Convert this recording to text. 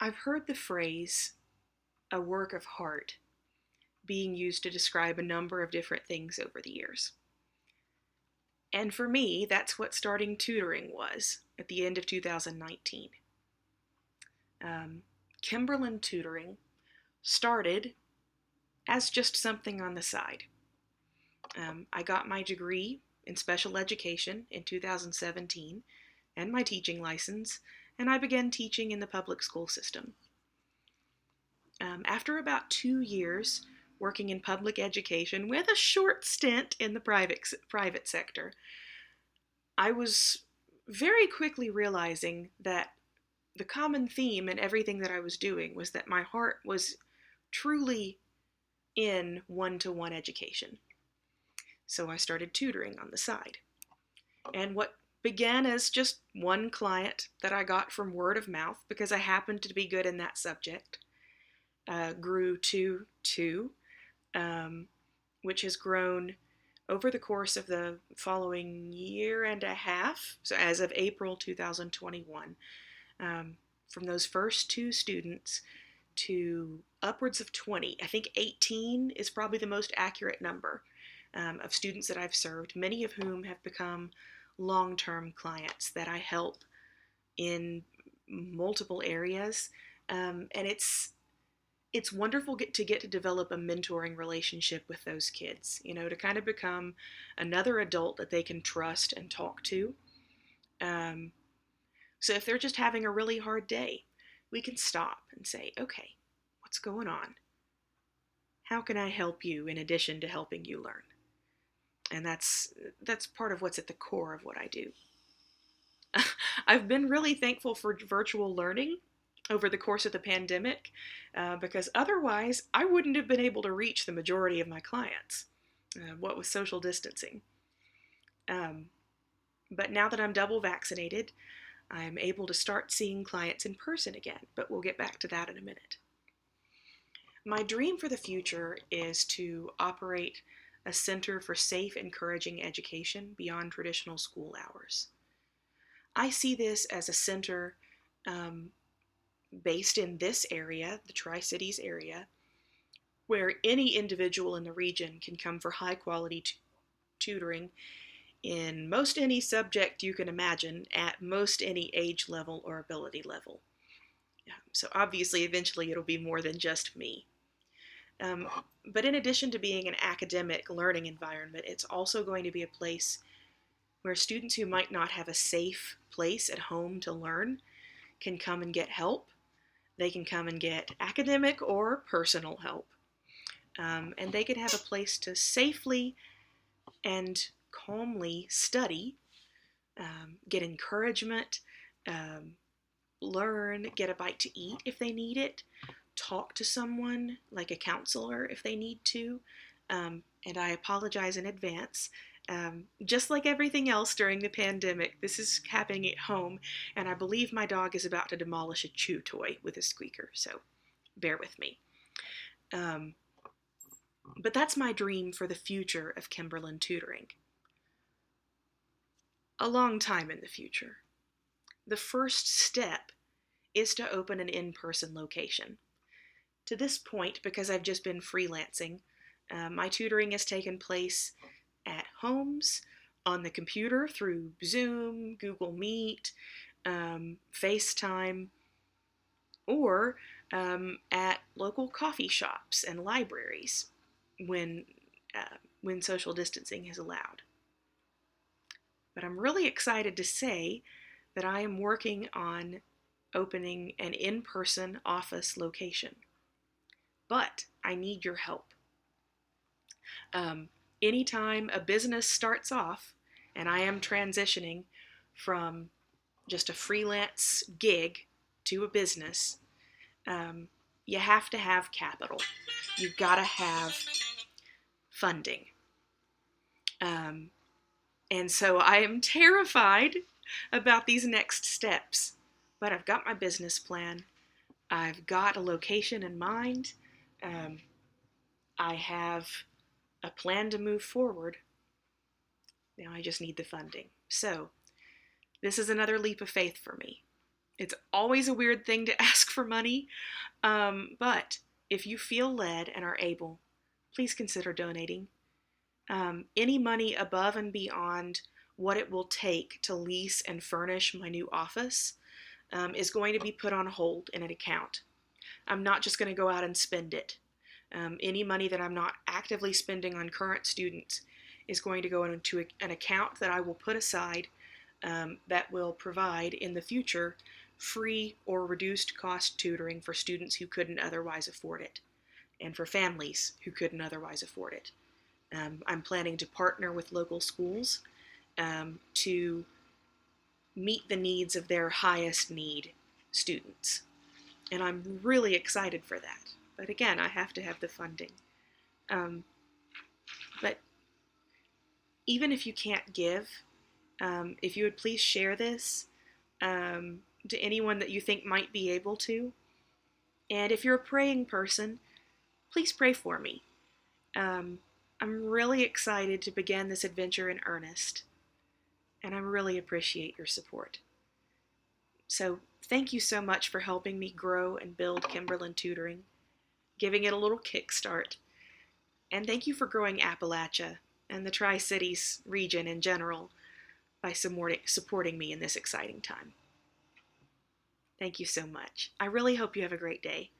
I've heard the phrase, a work of heart, being used to describe a number of different things over the years. And for me, that's what starting tutoring was at the end of 2019. Um, Kimberlin Tutoring started as just something on the side. I got my degree in special education in 2017 and my teaching license, and I began teaching in the public school system. After about 2 years working in public education with a short stint in the private sector, I was very quickly realizing that the common theme in everything that I was doing was that my heart was truly in one-to-one education. So I started tutoring on the side. And what began as just one client that I got from word of mouth because I happened to be good in that subject grew to two, which has grown over the course of the following year and a half, so as of April 2021, from those first two students to upwards of 20. I think 18 is probably the most accurate number of students that I've served, many of whom have become long-term clients that I help in multiple areas. And it's wonderful to get to develop a mentoring relationship with those kids, to kind of become another adult that they can trust and talk to. So if they're just having a really hard day, we can stop and say, okay, what's going on? How can I help you in addition to helping you learn? And that's part of what's at the core of what I do. I've been really thankful for virtual learning over the course of the pandemic because otherwise I wouldn't have been able to reach the majority of my clients, what with social distancing. But now that I'm double vaccinated, I'm able to start seeing clients in person again, but we'll get back to that in a minute. My dream for the future is to operate a center for safe, encouraging education beyond traditional school hours. I see this as a center based in this area, the Tri-Cities area, where any individual in the region can come for high quality tutoring in most any subject you can imagine at most any age level or ability level. So obviously, eventually it'll be more than just me. But in addition to being an academic learning environment, it's also going to be a place where students who might not have a safe place at home to learn can come and get help. They can come and get academic or personal help. And they can have a place to safely and calmly study, get encouragement, learn, get a bite to eat if they need it, talk to someone like a counselor if they need to. And I apologize in advance. Just like everything else during the pandemic, this is happening at home, and I believe my dog is about to demolish a chew toy with a squeaker, so bear with me. But that's my dream for the future of Kimberlin Tutoring. A long time in the future. The first step is to open an in-person location. To this point, because I've just been freelancing, my tutoring has taken place at homes, on the computer through Zoom, Google Meet, FaceTime, or at local coffee shops and libraries when social distancing is allowed. But I'm really excited to say that I am working on opening an in-person office location. But I need your help. Anytime a business starts off, and I am transitioning from just a freelance gig to a business, you have to have capital. You've got to have funding. And so I am terrified about these next steps, but I've got my business plan. I've got a location in mind. I have a plan to move forward. Now I just need the funding. So this is another leap of faith for me. It's always a weird thing to ask for money, but if you feel led and are able, please consider donating. Any money above and beyond what it will take to lease and furnish my new office is going to be put on hold in an account. I'm not just going to go out and spend it. Any money that I'm not actively spending on current students is going to go into an account that I will put aside that will provide in the future free or reduced cost tutoring for students who couldn't otherwise afford it and for families who couldn't otherwise afford it. I'm planning to partner with local schools to meet the needs of their highest need students. And I'm really excited for that. But again, I have to have the funding. Um, but even if you can't give, if you would please share this to anyone that you think might be able to. And if you're a praying person, please pray for me. Um, I'm really excited to begin this adventure in earnest, and I really appreciate your support. So, thank you so much for helping me grow and build Kimberlin Tutoring, giving it a little kickstart, and thank you for growing Appalachia and the Tri-Cities region in general by supporting me in this exciting time. Thank you so much. I really hope you have a great day.